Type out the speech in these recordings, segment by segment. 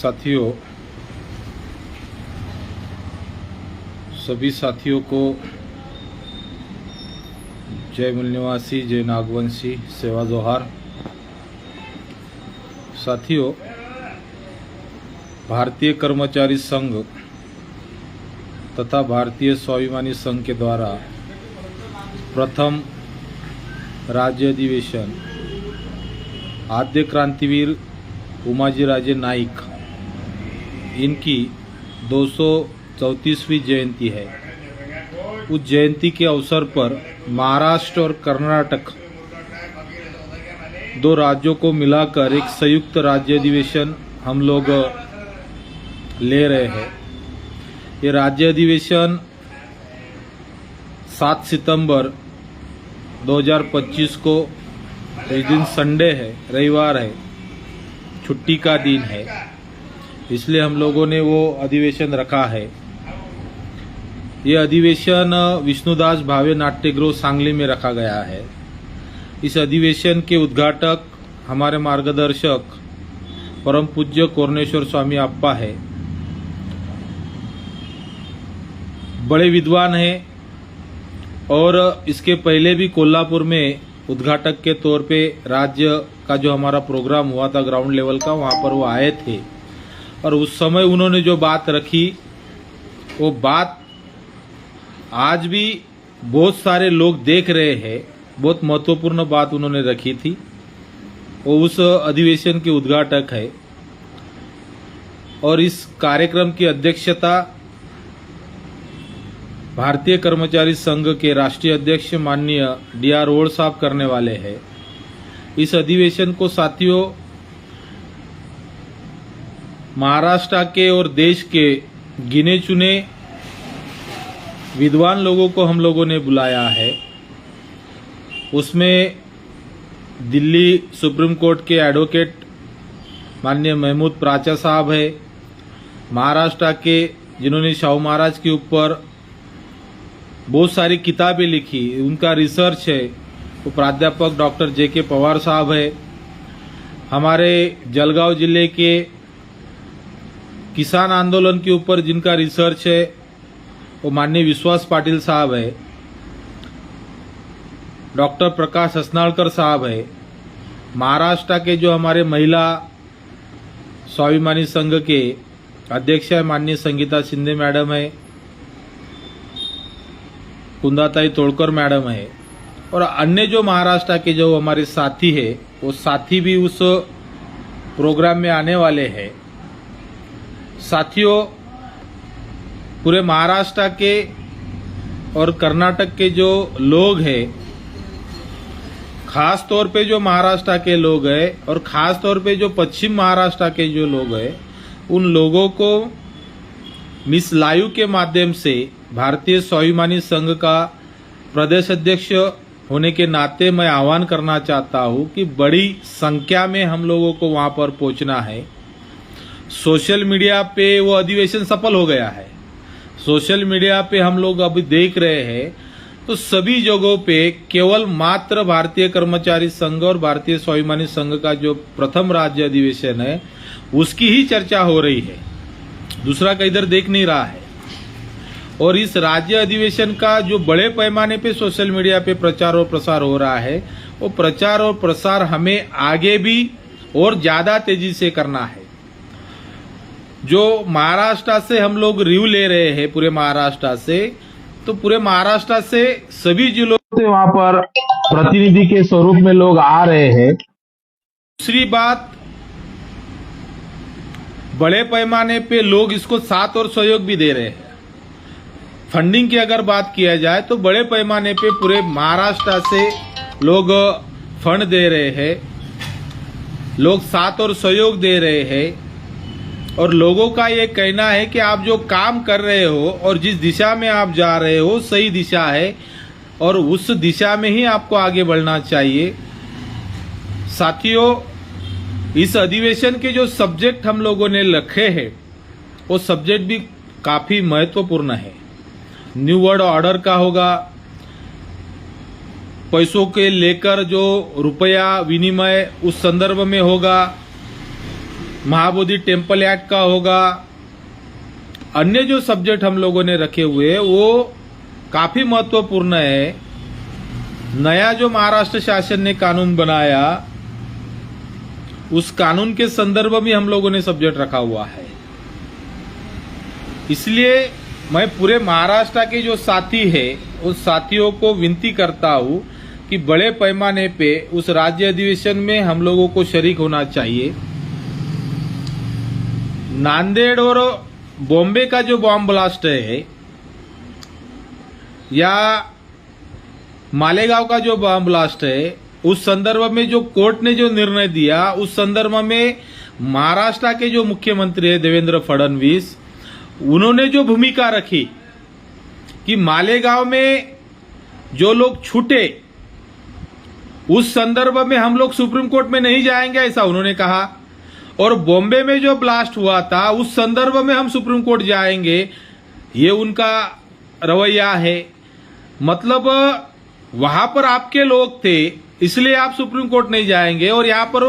साथियों, सभी साथियों को जय मूल निवासी, जय नागवंशी, सेवा जोहार। साथियों, भारतीय कर्मचारी संघ तथा भारतीय स्वाभिमानी संघ के द्वारा प्रथम राज्य अधिवेशन आद्य क्रांतिवीर उमाजी राजे नाईक इनकी 234वीं जयंती है। उस जयंती के अवसर पर महाराष्ट्र और कर्नाटक दो राज्यों को मिलाकर एक संयुक्त राज्य अधिवेशन हम लोग ले रहे हैं। ये राज्य अधिवेशन 7 सितंबर 2025 को, इस दिन संडे है, रविवार है, छुट्टी का दिन है, इसलिए हम लोगों ने वो अधिवेशन रखा है। ये अधिवेशन विष्णुदास भावे नाट्यगृह सांगली में रखा गया है। इस अधिवेशन के उद्घाटक हमारे मार्गदर्शक परम पूज्य कोरनेश्वर स्वामी अप्पा है। बड़े विद्वान हैं और इसके पहले भी कोल्हापुर में उद्घाटक के तौर पे राज्य का जो हमारा प्रोग्राम हुआ था ग्राउंड लेवल का, वहां पर वो आए थे और उस समय उन्होंने जो बात रखी वो बात आज भी बहुत सारे लोग देख रहे हैं। बहुत महत्वपूर्ण बात उन्होंने रखी थी। वो उस अधिवेशन के उद्घाटक है और इस कार्यक्रम की अध्यक्षता भारतीय कर्मचारी संघ के राष्ट्रीय अध्यक्ष माननीय D.R. ओड साहब करने वाले हैं। इस अधिवेशन को साथियों महाराष्ट्र के और देश के गिने चुने विद्वान लोगों को हम लोगों ने बुलाया है। उसमें दिल्ली सुप्रीम कोर्ट के एडवोकेट माननीय महमूद प्राचा साहब है, महाराष्ट्र के जिन्होंने शाहू महाराज के ऊपर बहुत सारी किताबें लिखी, उनका रिसर्च है, वो प्राध्यापक डॉक्टर J.K. पवार साहब है। हमारे जलगांव जिले के किसान आंदोलन के ऊपर जिनका रिसर्च है वो माननीय विश्वास पाटिल साहब है। डॉक्टर प्रकाश हसनाळकर साहब है। महाराष्ट्र के जो हमारे महिला स्वाभिमानी संघ के अध्यक्ष है माननीय संगीता शिंदे मैडम है, कुंदाताई तोड़कर मैडम है और अन्य जो महाराष्ट्र के जो हमारे साथी है वो साथी भी उस प्रोग्राम में आने वाले हैं। साथियों, पूरे महाराष्ट्र के और कर्नाटक के जो लोग हैं, खास तौर पे जो महाराष्ट्र के लोग हैं और खास तौर पे जो पश्चिम महाराष्ट्र के जो लोग हैं, उन लोगों को मिस लाइव के माध्यम से भारतीय स्वाभिमानी संघ का प्रदेश अध्यक्ष होने के नाते मैं आह्वान करना चाहता हूं कि बड़ी संख्या में हम लोगों को वहां पर पहुंचना है। सोशल मीडिया पे वो अधिवेशन सफल हो गया है। सोशल मीडिया पे हम लोग अभी देख रहे हैं तो सभी जगहों पे केवल मात्र भारतीय कर्मचारी संघ और भारतीय स्वाभिमानी संघ का जो प्रथम राज्य अधिवेशन है उसकी ही चर्चा हो रही है, दूसरा का इधर देख नहीं रहा है। और इस राज्य अधिवेशन का जो बड़े पैमाने पे सोशल मीडिया पे प्रचार और प्रसार हो रहा है, वो प्रचार और प्रसार हमें आगे भी और ज्यादा तेजी से करना है। जो महाराष्ट्र से हम लोग रिव्यू ले रहे हैं, पूरे महाराष्ट्र से, तो पूरे महाराष्ट्र से सभी जिलों से वहां पर प्रतिनिधि के स्वरूप में लोग आ रहे हैं। दूसरी बात, बड़े पैमाने पे लोग इसको साथ और सहयोग भी दे रहे हैं। फंडिंग की अगर बात किया जाए तो बड़े पैमाने पे पूरे महाराष्ट्र से लोग फंड दे रहे हैं, लोग साथ और सहयोग दे रहे हैं और लोगों का ये कहना है कि आप जो काम कर रहे हो और जिस दिशा में आप जा रहे हो सही दिशा है और उस दिशा में ही आपको आगे बढ़ना चाहिए। साथियों, इस अधिवेशन के जो सब्जेक्ट हम लोगों ने रखे हैं वो सब्जेक्ट भी काफी महत्वपूर्ण है। न्यू वर्ल्ड ऑर्डर का होगा, पैसों के लेकर जो रुपया विनिमय उस संदर्भ में होगा, महाबोधि टेम्पल एक्ट का होगा, अन्य जो सब्जेक्ट हम लोगों ने रखे हुए वो काफी महत्वपूर्ण है। नया जो महाराष्ट्र शासन ने कानून बनाया उस कानून के संदर्भ में हम लोगों ने सब्जेक्ट रखा हुआ है। इसलिए मैं पूरे महाराष्ट्र के जो साथी है उस साथियों को विनती करता हूं कि बड़े पैमाने पे उस राज्य अधिवेशन में हम लोगों को शरीक होना चाहिए। नांदेड़ और बॉम्बे का जो बॉम्ब ब्लास्ट है या मालेगांव का जो बॉम्ब ब्लास्ट है, उस संदर्भ में जो कोर्ट ने जो निर्णय दिया उस संदर्भ में महाराष्ट्र के जो मुख्यमंत्री है देवेंद्र फडणवीस, उन्होंने जो भूमिका रखी कि मालेगांव में जो लोग छूटे उस संदर्भ में हम लोग सुप्रीम कोर्ट में नहीं जाएंगे, ऐसा उन्होंने कहा। और बॉम्बे में जो ब्लास्ट हुआ था उस संदर्भ में हम सुप्रीम कोर्ट जाएंगे, ये उनका रवैया है। मतलब वहां पर आपके लोग थे इसलिए आप सुप्रीम कोर्ट नहीं जाएंगे, और यहाँ पर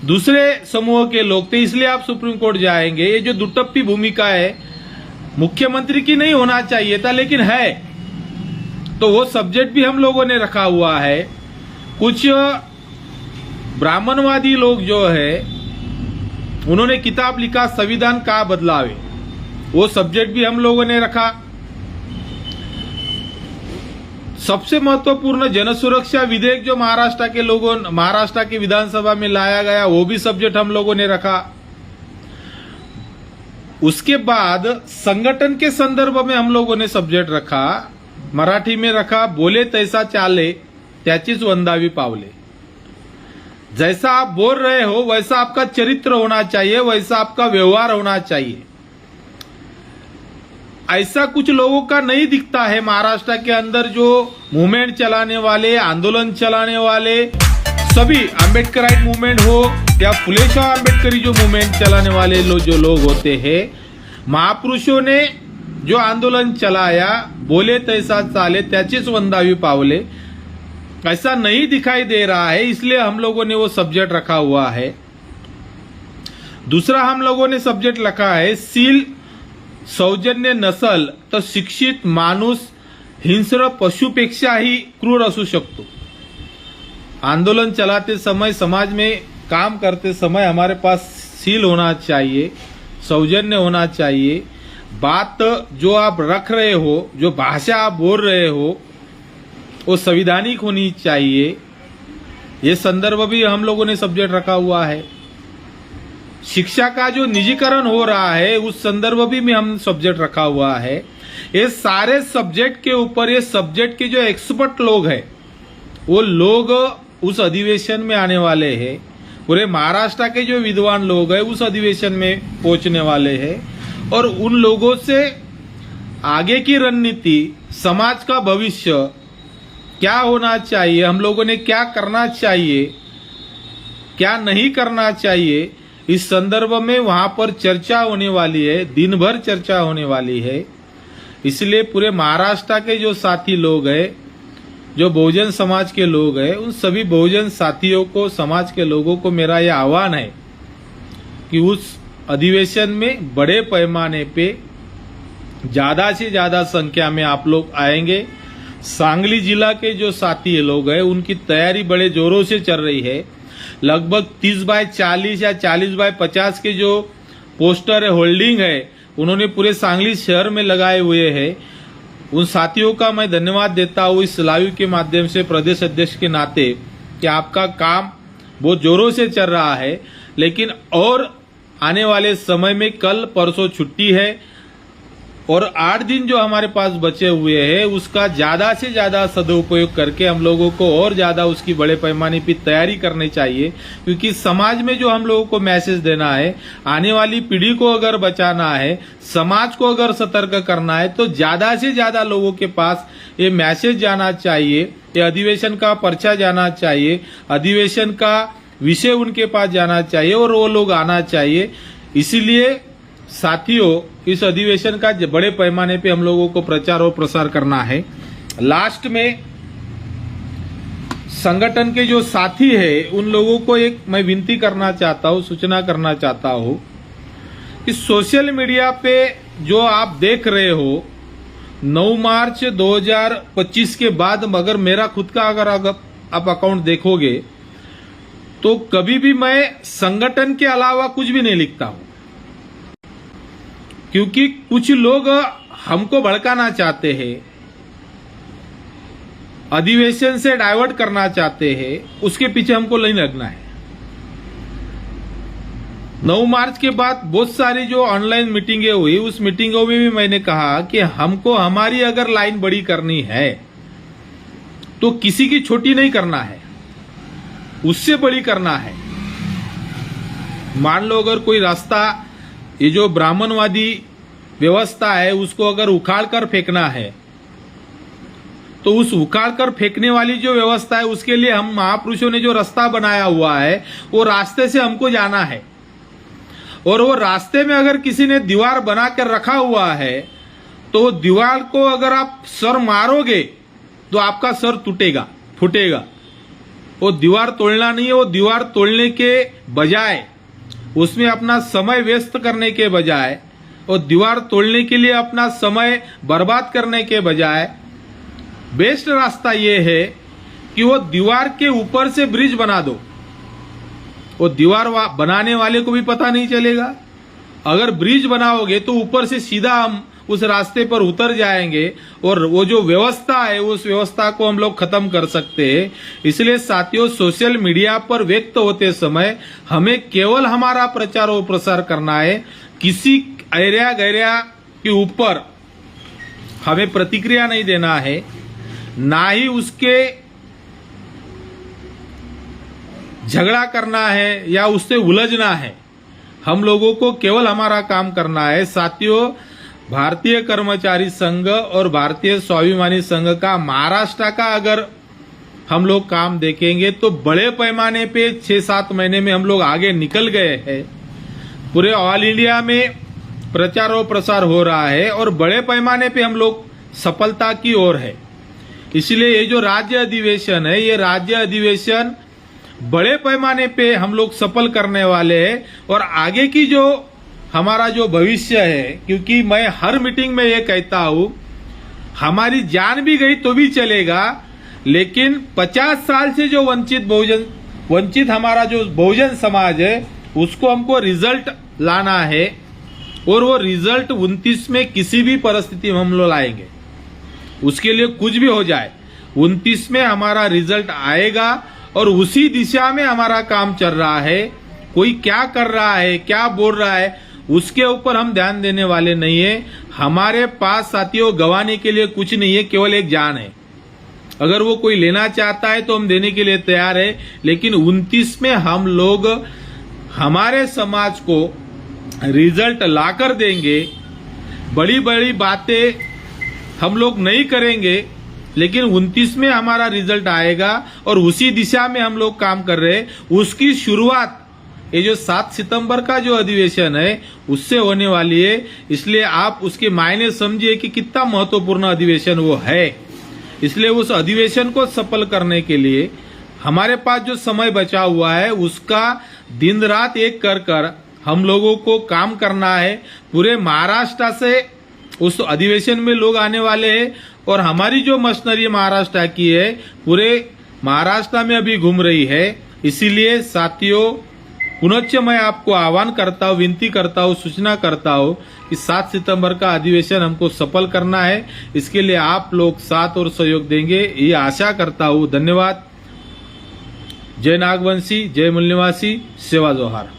दूसरे समूह के लोग थे इसलिए आप सुप्रीम कोर्ट जाएंगे। ये जो दुटप्पी भूमिका है मुख्यमंत्री की नहीं होना चाहिए था, लेकिन है। तो वो सब्जेक्ट भी हम लोगों ने रखा हुआ है। कुछ ब्राह्मणवादी लोग जो है उन्होंने किताब लिखा संविधान का बदलावे, वो सब्जेक्ट भी हम लोगों ने रखा। सबसे महत्वपूर्ण जनसुरक्षा विधेयक जो महाराष्ट्र की विधानसभा में लाया गया वो भी सब्जेक्ट हम लोगों ने रखा। उसके बाद संगठन के संदर्भ में हम लोगों ने सब्जेक्ट रखा, मराठी में रखा, बोले तैसा चाले त्याचीच वंदावी पावले। जैसा आप बोल रहे हो वैसा आपका चरित्र होना चाहिए, वैसा आपका व्यवहार होना चाहिए। ऐसा कुछ लोगों का नहीं दिखता है महाराष्ट्र के अंदर, जो मूवमेंट चलाने वाले, आंदोलन चलाने वाले, सभी आंबेडकराइट मूवमेंट हो या फुले शाह आंबेडकरी जो मूवमेंट चलाने वाले जो लोग होते हैं, महापुरुषों ने जो आंदोलन चलाया, बोले तैसा चाले त्याचीच वंदावी पावले, ऐसा नहीं दिखाई दे रहा है। इसलिए हम लोगों ने वो सब्जेक्ट रखा हुआ है। दूसरा हम लोगों ने सब्जेक्ट रखा है सील सौजन्य नसल तर शिक्षित माणूस हिंस्र पशुपेक्षाही क्रूर असू शकतो। आंदोलन चलाते समय, समाज में काम करते समय हमारे पास सील होना चाहिए, सौजन्य होना चाहिए। बात जो आप रख रहे हो, जो भाषा आप बोल रहे हो, वो संवैधानिक होनी चाहिए। ये संदर्भ भी हम लोगों ने सब्जेक्ट रखा हुआ है। शिक्षा का जो निजीकरण हो रहा है उस संदर्भ भी में हम सब्जेक्ट रखा हुआ है। ये सारे सब्जेक्ट के ऊपर ये सब्जेक्ट के जो एक्सपर्ट लोग हैं वो लोग उस अधिवेशन में आने वाले हैं। पूरे महाराष्ट्र के जो विद्वान लोग हैं उस अधिवेशन में पहुंचने वाले हैं, और उन लोगों से आगे की रणनीति, समाज का भविष्य क्या होना चाहिए, हम लोगों ने क्या करना चाहिए, क्या नहीं करना चाहिए, इस संदर्भ में वहां पर चर्चा होने वाली है, दिन भर चर्चा होने वाली है। इसलिए पूरे महाराष्ट्र के जो साथी लोग हैं, जो बहुजन समाज के लोग हैं, उन सभी बहुजन साथियों को, समाज के लोगों को मेरा यह आह्वान है कि उस अधिवेशन में बड़े पैमाने पे ज्यादा से ज्यादा संख्या में आप लोग आएंगे। सांगली जिला के जो साथी लोग हैं उनकी तैयारी बड़े जोरों से चल रही है। लगभग 30x40 या 40x50 के जो पोस्टर है, होल्डिंग है, उन्होंने पूरे सांगली शहर में लगाए हुए हैं। उन साथियों का मैं धन्यवाद देता हूँ इस लाइव के माध्यम से, प्रदेश अध्यक्ष के नाते, कि आपका काम बहुत जोरों से चल रहा है। लेकिन और आने वाले समय में कल परसों छुट्टी है और 8 दिन जो हमारे पास बचे हुए हैं उसका ज्यादा से ज्यादा सदुपयोग करके हम लोगों को और ज्यादा उसकी बड़े पैमाने पर तैयारी करनी चाहिए। क्योंकि समाज में जो हम लोगों को मैसेज देना है, आने वाली पीढ़ी को अगर बचाना है, समाज को अगर सतर्क करना है, तो ज्यादा से ज्यादा लोगों के पास ये मैसेज जाना चाहिए, ये अधिवेशन का पर्चा जाना चाहिए, अधिवेशन का विषय उनके पास जाना चाहिए और वो लोग आना चाहिए। इसीलिए साथियों, इस अधिवेशन का बड़े पैमाने पे हम लोगों को प्रचार और प्रसार करना है। लास्ट में संगठन के जो साथी है उन लोगों को एक मैं विनती करना चाहता हूं, सूचना करना चाहता हूं कि सोशल मीडिया पे जो आप देख रहे हो 9 मार्च 2025 के बाद अगर मेरा खुद का अगर आप अकाउंट देखोगे तो कभी भी मैं संगठन के अलावा कुछ भी नहीं लिखता हूं, क्योंकि कुछ लोग हमको भड़काना चाहते हैं, अधिवेशन से डाइवर्ट करना चाहते हैं, उसके पीछे हमको नहीं लगना है। 9 मार्च के बाद बहुत सारी जो ऑनलाइन मीटिंगें हुई, उस मीटिंगों में भी मैंने कहा कि हमको हमारी अगर लाइन बड़ी करनी है तो किसी की छोटी नहीं करना है, उससे बड़ी करना है। मान लो अगर कोई रास्ता, ये जो ब्राह्मणवादी व्यवस्था है उसको अगर उखाड़ कर फेंकना है तो उस उखाड़ कर फेंकने वाली जो व्यवस्था है उसके लिए हम महापुरुषों ने जो रास्ता बनाया हुआ है वो रास्ते से हमको जाना है। और वो रास्ते में अगर किसी ने दीवार बना कर रखा हुआ है तो वो दीवार को अगर आप सर मारोगे तो आपका सर टूटेगा, फूटेगा। वो दीवार तोड़ना नहीं है, वो दीवार तोड़ने के बजाय, उसमें अपना समय व्यस्त करने के बजाय, और दीवार तोड़ने के लिए अपना समय बर्बाद करने के बजाय बेस्ट रास्ता ये है कि वो दीवार के ऊपर से ब्रिज बना दो। वो दीवार बनाने वाले को भी पता नहीं चलेगा। अगर ब्रिज बनाओगे तो ऊपर से सीधा हम उस रास्ते पर उतर जाएंगे और वो जो व्यवस्था है उस व्यवस्था को हम लोग खत्म कर सकते हैं। इसलिए साथियों, सोशल मीडिया पर व्यक्त होते समय हमें केवल हमारा प्रचार और प्रसार करना है, किसी एरिया गैरिया के ऊपर हमें प्रतिक्रिया नहीं देना है, ना ही उसके झगड़ा करना है या उससे उलझना है। हम लोगों को केवल हमारा काम करना है। साथियों, भारतीय कर्मचारी संघ और भारतीय स्वाभिमानी संघ का महाराष्ट्र का अगर हम लोग काम देखेंगे तो बड़े पैमाने पे 6-7 महीने में हम लोग आगे निकल गए हैं। पूरे ऑल इंडिया में प्रचार और प्रसार हो रहा है और बड़े पैमाने पे हम लोग सफलता की ओर है। इसलिए ये जो राज्य अधिवेशन है, ये राज्य अधिवेशन बड़े पैमाने पे हम लोग सफल करने वाले हैं। और आगे की जो हमारा जो भविष्य है, क्योंकि मैं हर मीटिंग में ये कहता हूं, हमारी जान भी गई तो भी चलेगा, लेकिन 50 साल से जो वंचित हमारा जो बहुजन समाज है उसको हमको रिजल्ट लाना है। और वो रिजल्ट 29 में किसी भी परिस्थिति में हम लोग लाएंगे, उसके लिए कुछ भी हो जाए 29 में हमारा रिजल्ट आएगा। और उसी दिशा में हमारा काम चल रहा है। कोई क्या कर रहा है, क्या बोल रहा है, उसके ऊपर हम ध्यान देने वाले नहीं है। हमारे पास साथियों गंवाने के लिए कुछ नहीं है, केवल एक जान है। अगर वो कोई लेना चाहता है तो हम देने के लिए तैयार है, लेकिन 29 में हम लोग हमारे समाज को रिजल्ट लाकर देंगे। बड़ी बड़ी बातें हम लोग नहीं करेंगे, लेकिन 29 में हमारा रिजल्ट आएगा और उसी दिशा में हम लोग काम कर रहे हैं। उसकी शुरुआत ये जो 7 सितंबर का जो अधिवेशन है उससे होने वाली है। इसलिए आप उसके मायने समझिए कि कितना महत्वपूर्ण अधिवेशन वो है। इसलिए उस अधिवेशन को सफल करने के लिए हमारे पास जो समय बचा हुआ है उसका दिन रात एक कर हम लोगों को काम करना है। पूरे महाराष्ट्र से उस अधिवेशन में लोग आने वाले हैं और हमारी जो मशीनरी महाराष्ट्र की है पूरे महाराष्ट्र में अभी घूम रही है। इसीलिए साथियों, पुनश्च मैं आपको आह्वान करता हूँ, विनती करता हूँ, सूचना करता हूँ कि 7 सितंबर का अधिवेशन हमको सफल करना है। इसके लिए आप लोग साथ और सहयोग देंगे, ये आशा करता हूँ। धन्यवाद। जय नागवंशी, जय मूल्यवासी, सेवा जोहार।